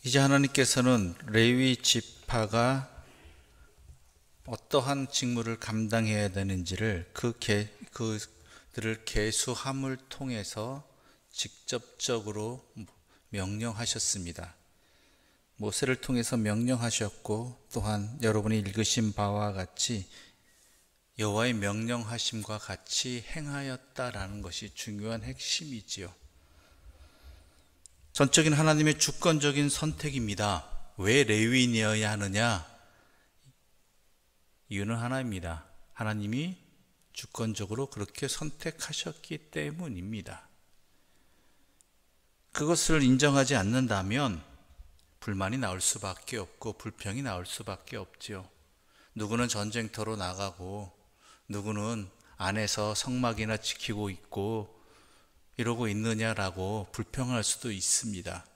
이제 하나님께서는 레위 지파가 어떠한 직무를 감당해야 되는지를 그들을 계수함을 통해서 직접적으로 명령하셨습니다. 모세를 통해서 명령하셨고, 또한 여러분이 읽으신 바와 같이 여호와의 명령하심과 같이 행하였다라는 것이 중요한 핵심이지요. 전적인 하나님의 주권적인 선택입니다. 왜 레위인이어야 하느냐? 이유는 하나입니다. 하나님이 주권적으로 그렇게 선택하셨기 때문입니다. 그것을 인정하지 않는다면 불만이 나올 수밖에 없고 불평이 나올 수밖에 없지요. 누구는 전쟁터로 나가고 누구는 안에서 성막이나 지키고 있고 이러고 있느냐라고 불평할 수도 있습니다.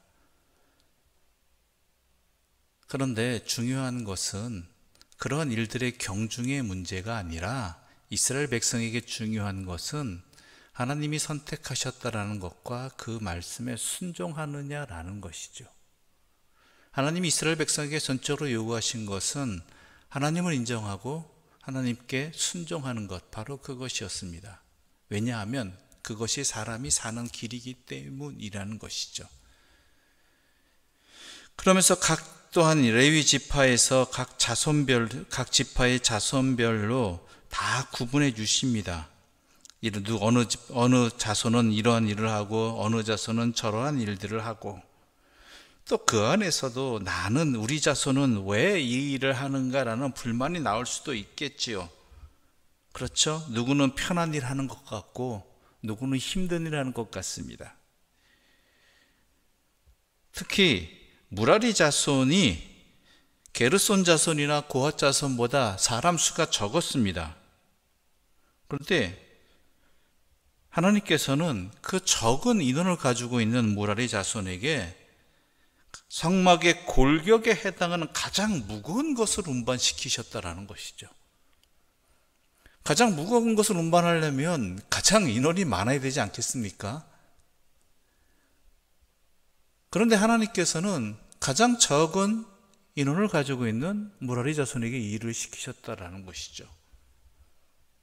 그런데 중요한 것은 그러한 일들의 경중의 문제가 아니라 이스라엘 백성에게 중요한 것은 하나님이 선택하셨다라는 것과 그 말씀에 순종하느냐라는 것이죠. 하나님이 이스라엘 백성에게 전적으로 요구하신 것은 하나님을 인정하고 하나님께 순종하는 것, 바로 그것이었습니다. 왜냐하면 그것이 사람이 사는 길이기 때문이라는 것이죠. 그러면서 또한 레위 지파에서 각 지파의 자손별로 다 구분해 주십니다. 어느 자손은 이러한 일을 하고 어느 자손은 저러한 일들을 하고, 또 그 안에서도 나는 우리 자손은 왜 이 일을 하는가라는 불만이 나올 수도 있겠지요. 그렇죠? 누구는 편한 일 하는 것 같고 누구는 힘든 일 하는 것 같습니다. 특히 무라리 자손이 게르손 자손이나 고핫 자손보다 사람 수가 적었습니다. 그런데 하나님께서는 그 적은 인원을 가지고 있는 무라리 자손에게 성막의 골격에 해당하는 가장 무거운 것을 운반시키셨다라는 것이죠. 가장 무거운 것을 운반하려면 가장 인원이 많아야 되지 않겠습니까? 그런데 하나님께서는 가장 적은 인원을 가지고 있는 무라리 자손에게 이 일을 시키셨다라는 것이죠.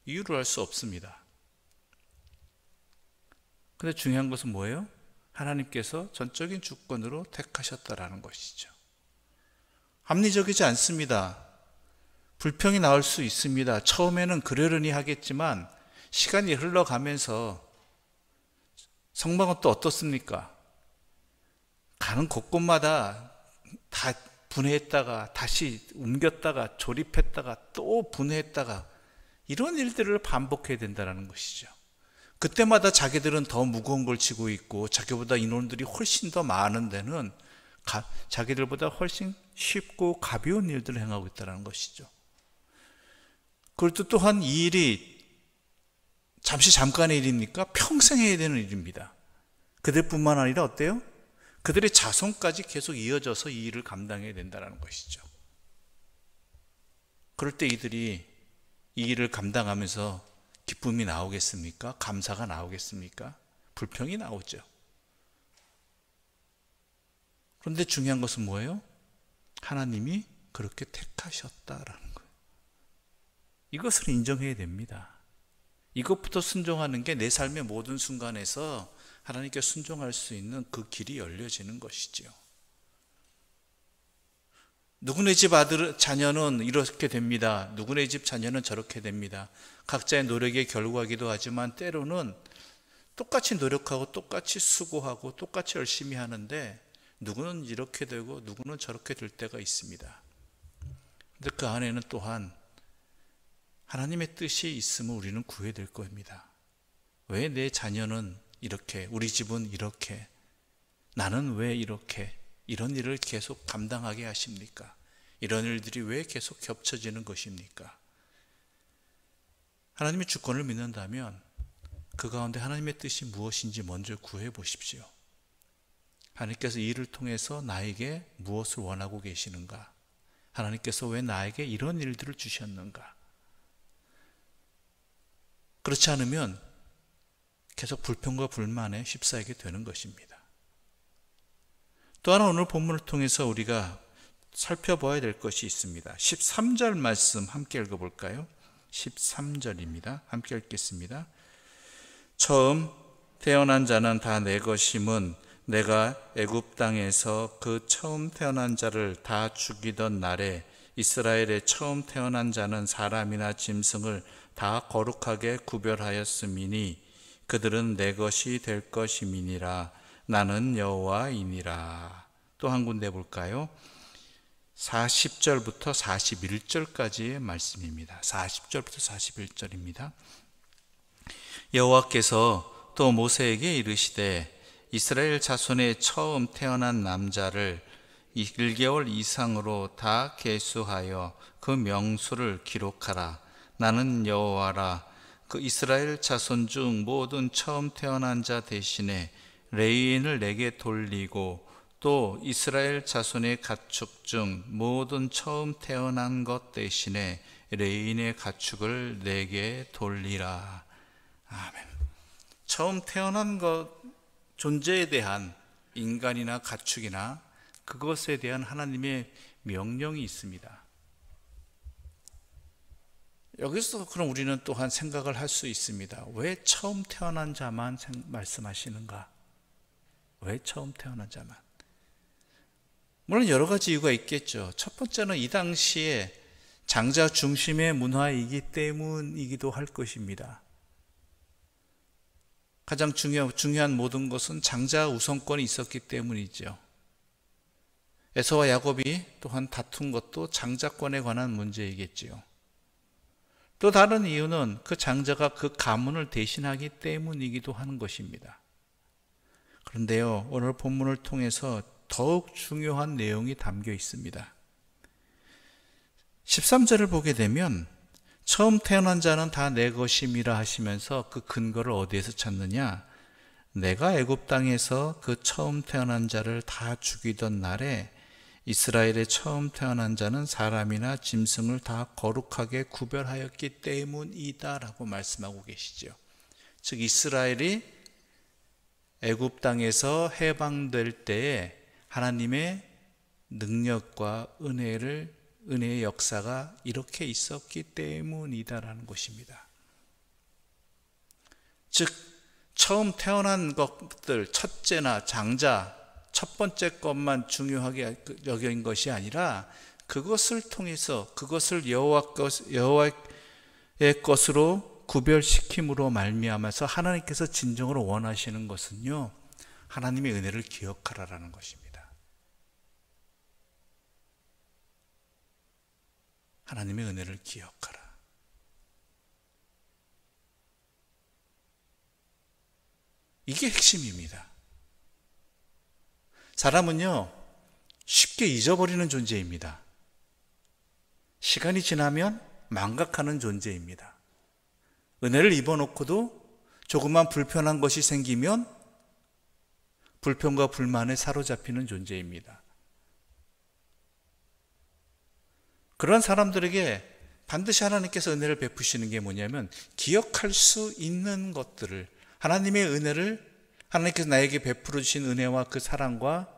이유를 알 수 없습니다. 그런데 중요한 것은 뭐예요? 하나님께서 전적인 주권으로 택하셨다라는 것이죠. 합리적이지 않습니다. 불평이 나올 수 있습니다. 처음에는 그러려니 하겠지만 시간이 흘러가면서 성막은 또 어떻습니까? 가는 곳곳마다 다 분해했다가 다시 옮겼다가 조립했다가 또 분해했다가 이런 일들을 반복해야 된다는 것이죠. 그때마다 자기들은 더 무거운 걸 지고 있고 자기보다 인원들이 훨씬 더 많은 데는 자기들보다 훨씬 쉽고 가벼운 일들을 행하고 있다는 것이죠. 그리고 또한 이 일이 잠깐의 일입니까? 평생 해야 되는 일입니다. 그들뿐만 아니라 어때요? 그들의 자손까지 계속 이어져서 이 일을 감당해야 된다는 것이죠. 그럴 때 이들이 이 일을 감당하면서 기쁨이 나오겠습니까? 감사가 나오겠습니까? 불평이 나오죠. 그런데 중요한 것은 뭐예요? 하나님이 그렇게 택하셨다라는 거예요. 이것을 인정해야 됩니다. 이것부터 순종하는 게 내 삶의 모든 순간에서 하나님께 순종할 수 있는 그 길이 열려지는 것이지요. 누구네 집 자녀는 이렇게 됩니다. 누구네 집 자녀는 저렇게 됩니다. 각자의 노력의 결과이기도 하지만 때로는 똑같이 노력하고 똑같이 수고하고 똑같이 열심히 하는데 누구는 이렇게 되고 누구는 저렇게 될 때가 있습니다. 그런데 그 안에는 또한 하나님의 뜻이 있음을 우리는 구해야 될 겁니다. 왜 내 자녀는 이렇게, 우리 집은 이렇게, 나는 왜 이렇게 이런 일을 계속 감당하게 하십니까? 이런 일들이 왜 계속 겹쳐지는 것입니까? 하나님의 주권을 믿는다면 그 가운데 하나님의 뜻이 무엇인지 먼저 구해 보십시오. 하나님께서 이 일을 통해서 나에게 무엇을 원하고 계시는가? 하나님께서 왜 나에게 이런 일들을 주셨는가? 그렇지 않으면 계속 불평과 불만에 휩싸이게 되는 것입니다. 또 하나 오늘 본문을 통해서 우리가 살펴봐야 될 것이 있습니다. 13절 말씀 함께 읽어볼까요? 13절입니다. 함께 읽겠습니다. 처음 태어난 자는 다 내 것임은 내가 애굽 땅에서 그 처음 태어난 자를 다 죽이던 날에 이스라엘의 처음 태어난 자는 사람이나 짐승을 다 거룩하게 구별하였음이니 그들은 내 것이 될 것임이니라. 나는 여호와이니라. 또 한 군데 볼까요? 40절부터 41절까지의 말씀입니다. 40절부터 41절입니다. 여호와께서 또 모세에게 이르시되 이스라엘 자손의 처음 태어난 남자를 1개월 이상으로 다 계수하여 그 명수를 기록하라. 나는 여호와라. 그 이스라엘 자손 중 모든 처음 태어난 자 대신에 레위인을 내게 돌리고 또 이스라엘 자손의 가축 중 모든 처음 태어난 것 대신에 레위인의 가축을 내게 돌리라. 아멘. 처음 태어난 것 존재에 대한 인간이나 가축이나 그것에 대한 하나님의 명령이 있습니다. 여기서 그럼 우리는 또한 생각을 할 수 있습니다. 왜 처음 태어난 자만 말씀하시는가? 왜 처음 태어난 자만? 물론 여러 가지 이유가 있겠죠. 첫 번째는 이 당시에 장자 중심의 문화이기 때문이기도 할 것입니다. 가장 중요한 모든 것은 장자 우선권이 있었기 때문이죠. 에서와 야곱이 또한 다툰 것도 장자권에 관한 문제이겠지요. 또 다른 이유는 그 장자가 그 가문을 대신하기 때문이기도 하는 것입니다. 그런데요, 오늘 본문을 통해서 더욱 중요한 내용이 담겨 있습니다. 13절을 보게 되면 처음 태어난 자는 다 내 것임이라 하시면서 그 근거를 어디에서 찾느냐? 내가 애굽 땅에서 그 처음 태어난 자를 다 죽이던 날에 이스라엘의 처음 태어난 자는 사람이나 짐승을 다 거룩하게 구별하였기 때문이다 라고 말씀하고 계시죠. 즉 이스라엘이 애굽 땅에서 해방될 때에 하나님의 능력과 은혜의 역사가 이렇게 있었기 때문이다라는 것입니다. 즉 처음 태어난 것들, 첫째나 장자, 첫 번째 것만 중요하게 여긴 것이 아니라 그것을 통해서 그것을 여호와의 것으로 구별시킴으로 말미암아서 하나님께서 진정으로 원하시는 것은요, 하나님의 은혜를 기억하라라는 것입니다. 하나님의 은혜를 기억하라. 이게 핵심입니다. 사람은요, 쉽게 잊어버리는 존재입니다. 시간이 지나면 망각하는 존재입니다. 은혜를 입어놓고도 조금만 불편한 것이 생기면 불평과 불만에 사로잡히는 존재입니다. 그런 사람들에게 반드시 하나님께서 은혜를 베푸시는 게 뭐냐면 기억할 수 있는 것들을, 하나님의 은혜를, 하나님께서 나에게 베풀어 주신 은혜와 그 사랑과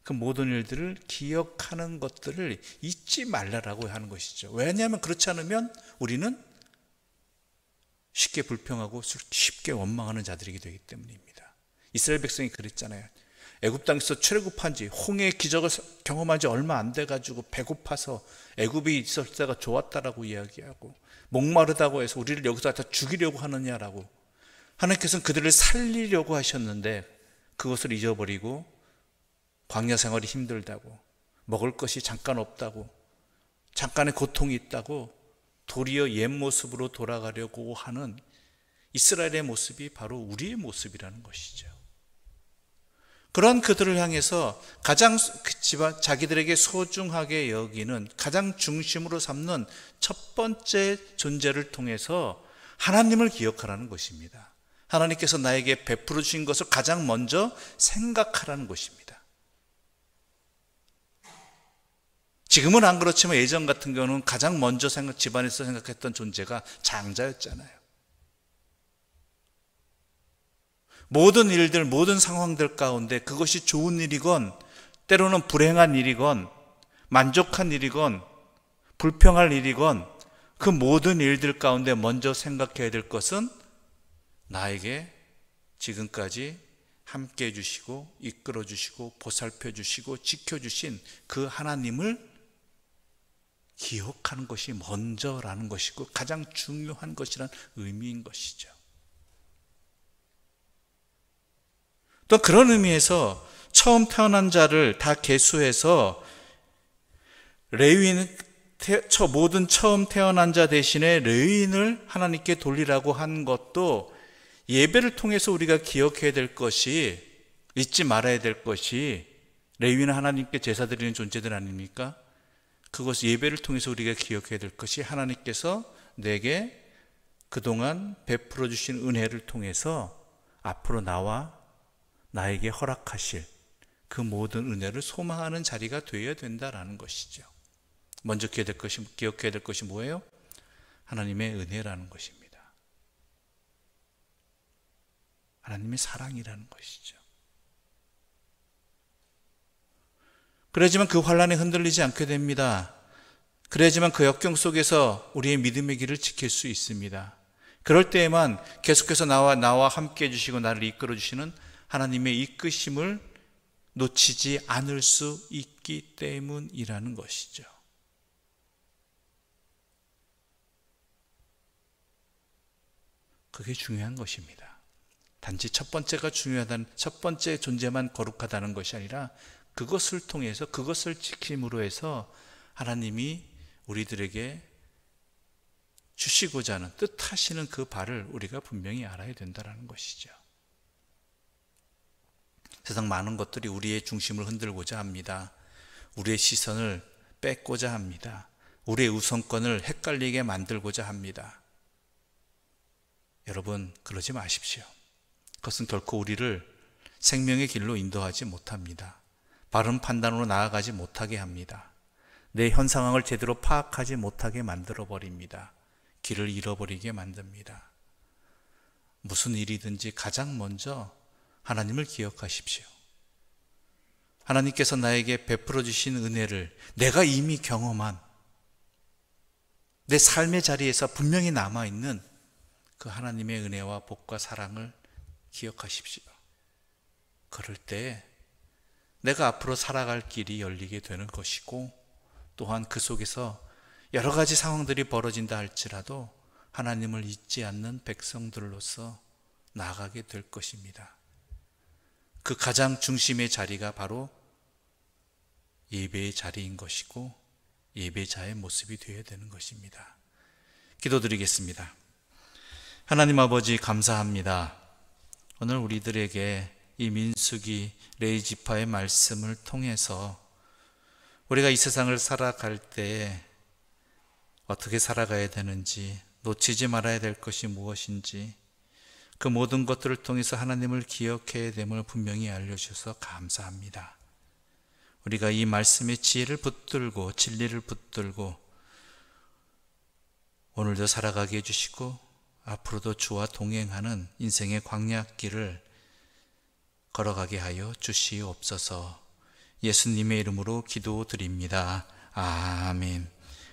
그 모든 일들을 기억하는 것들을 잊지 말라라고 하는 것이죠. 왜냐하면 그렇지 않으면 우리는 쉽게 불평하고 쉽게 원망하는 자들이게 되기 때문입니다. 이스라엘 백성이 그랬잖아요. 애굽 땅에서 출애굽한 지, 홍해의 기적을 경험한 지 얼마 안 돼가지고 배고파서 애굽이 있을 때가 좋았다라고 이야기하고, 목마르다고 해서 우리를 여기서 다 죽이려고 하느냐라고, 하나님께서는 그들을 살리려고 하셨는데 그것을 잊어버리고 광야 생활이 힘들다고, 먹을 것이 잠깐 없다고, 잠깐의 고통이 있다고 도리어 옛 모습으로 돌아가려고 하는 이스라엘의 모습이 바로 우리의 모습이라는 것이죠. 그런 그들을 향해서 가장 자기들에게 소중하게 여기는, 가장 중심으로 삼는 첫 번째 존재를 통해서 하나님을 기억하라는 것입니다. 하나님께서 나에게 베풀어 주신 것을 가장 먼저 생각하라는 것입니다. 지금은 안 그렇지만 예전 같은 경우는 가장 먼저 집안에서 생각했던 존재가 장자였잖아요. 모든 일들, 모든 상황들 가운데 그것이 좋은 일이건 때로는 불행한 일이건 만족한 일이건 불평할 일이건 그 모든 일들 가운데 먼저 생각해야 될 것은 나에게 지금까지 함께 해주시고 이끌어 주시고 보살펴 주시고 지켜주신 그 하나님을 기억하는 것이 먼저라는 것이고 가장 중요한 것이란 의미인 것이죠. 또 그런 의미에서 처음 태어난 자를 다 계수해서 레위인 모든 처음 태어난 자 대신에 레위인을 하나님께 돌리라고 한 것도 예배를 통해서 우리가 기억해야 될 것이, 잊지 말아야 될 것이, 레위인은 하나님께 제사 드리는 존재들 아닙니까? 그것을 예배를 통해서 우리가 기억해야 될 것이 하나님께서 내게 그동안 베풀어 주신 은혜를 통해서 앞으로 나에게 허락하실 그 모든 은혜를 소망하는 자리가 되어야 된다라는 것이죠. 먼저 기억해야 될 것이 뭐예요? 하나님의 은혜라는 것입니다. 하나님의 사랑이라는 것이죠. 그래야지만 그 환난에 흔들리지 않게 됩니다. 그래야지만 그 역경 속에서 우리의 믿음의 길을 지킬 수 있습니다. 그럴 때에만 계속해서 나와 함께 해주시고 나를 이끌어 주시는 하나님의 이끄심을 놓치지 않을 수 있기 때문이라는 것이죠. 그게 중요한 것입니다. 단지 첫 번째가 중요하다는, 첫 번째 존재만 거룩하다는 것이 아니라 그것을 통해서, 그것을 지킴으로 해서 하나님이 우리들에게 주시고자 하는, 뜻하시는 그 바를 우리가 분명히 알아야 된다는 것이죠. 세상 많은 것들이 우리의 중심을 흔들고자 합니다. 우리의 시선을 뺏고자 합니다. 우리의 우선권을 헷갈리게 만들고자 합니다. 여러분, 그러지 마십시오. 그것은 결코 우리를 생명의 길로 인도하지 못합니다. 바른 판단으로 나아가지 못하게 합니다. 내 현 상황을 제대로 파악하지 못하게 만들어버립니다. 길을 잃어버리게 만듭니다. 무슨 일이든지 가장 먼저 하나님을 기억하십시오. 하나님께서 나에게 베풀어 주신 은혜를 내가 이미 경험한 내 삶의 자리에서 분명히 남아있는 그 하나님의 은혜와 복과 사랑을 기억하십시오. 그럴 때 내가 앞으로 살아갈 길이 열리게 되는 것이고, 또한 그 속에서 여러 가지 상황들이 벌어진다 할지라도 하나님을 잊지 않는 백성들로서 나아가게 될 것입니다. 그 가장 중심의 자리가 바로 예배의 자리인 것이고 예배자의 모습이 되어야 되는 것입니다. 기도드리겠습니다. 하나님 아버지, 감사합니다. 오늘 우리들에게 이 민수기 레위 지파의 말씀을 통해서 우리가 이 세상을 살아갈 때 어떻게 살아가야 되는지, 놓치지 말아야 될 것이 무엇인지, 그 모든 것들을 통해서 하나님을 기억해야 됨을 분명히 알려주셔서 감사합니다. 우리가 이 말씀의 지혜를 붙들고 진리를 붙들고 오늘도 살아가게 해주시고 앞으로도 주와 동행하는 인생의 광야길을 걸어가게 하여 주시옵소서. 예수님의 이름으로 기도드립니다. 아멘.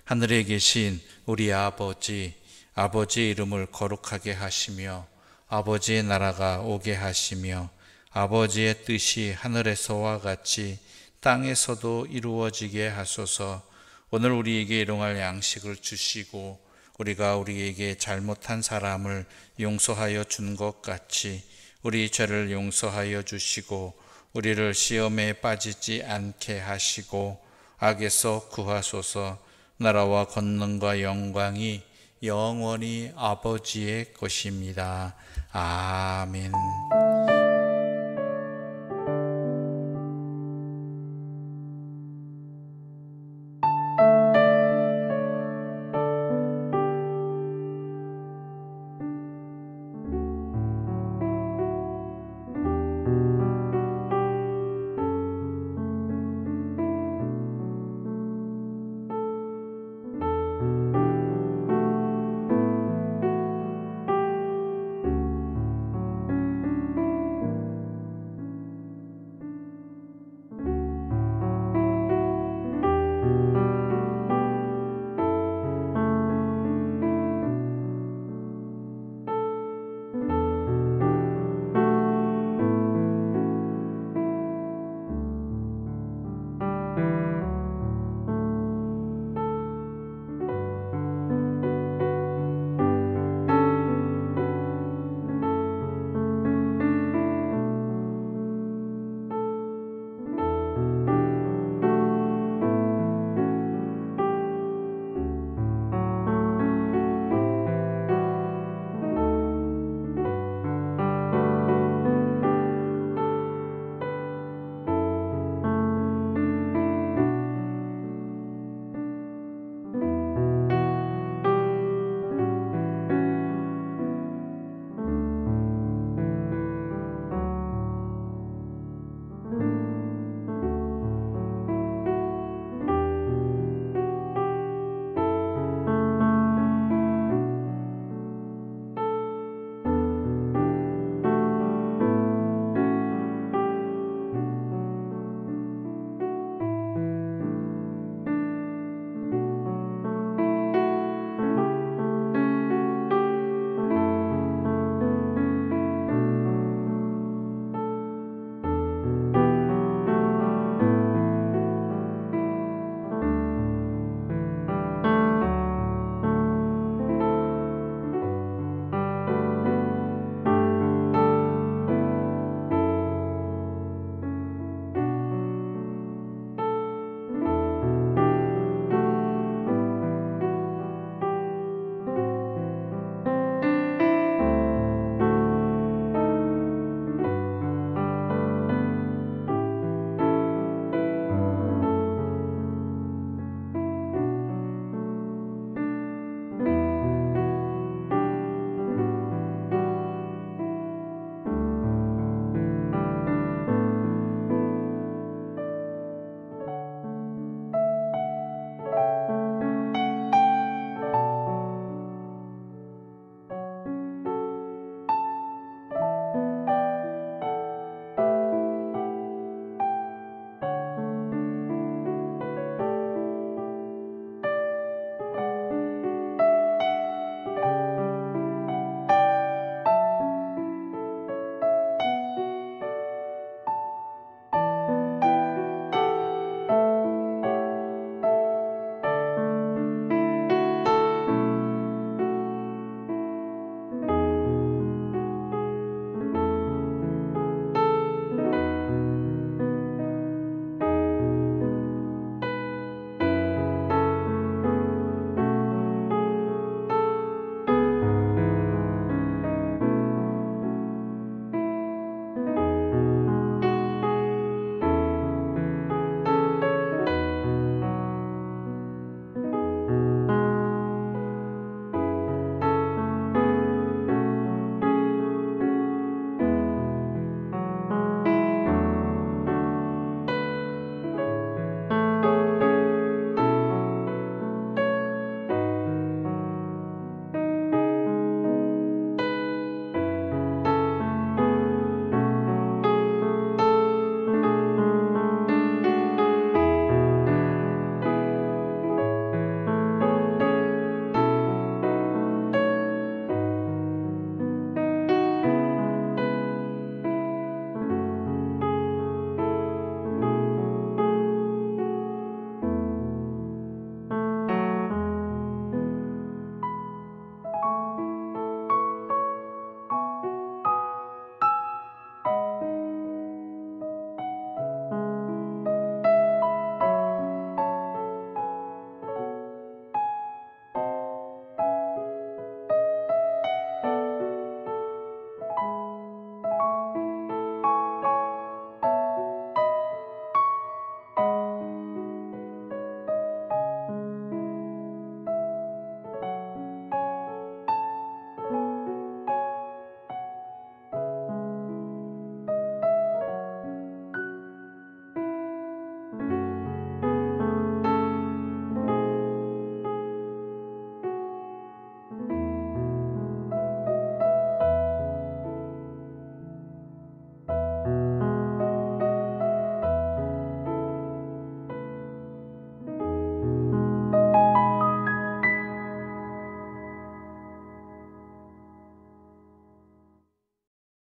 하늘에 계신 우리 아버지의 이름을 거룩하게 하시며 아버지의 나라가 오게 하시며 아버지의 뜻이 하늘에서와 같이 땅에서도 이루어지게 하소서. 오늘 우리에게 일용할 양식을 주시고 우리가 우리에게 잘못한 사람을 용서하여 준 것 같이 우리 죄를 용서하여 주시고 우리를 시험에 빠지지 않게 하시고 악에서 구하소서. 나라와 권능과 영광이 영원히 아버지의 것입니다. 아멘.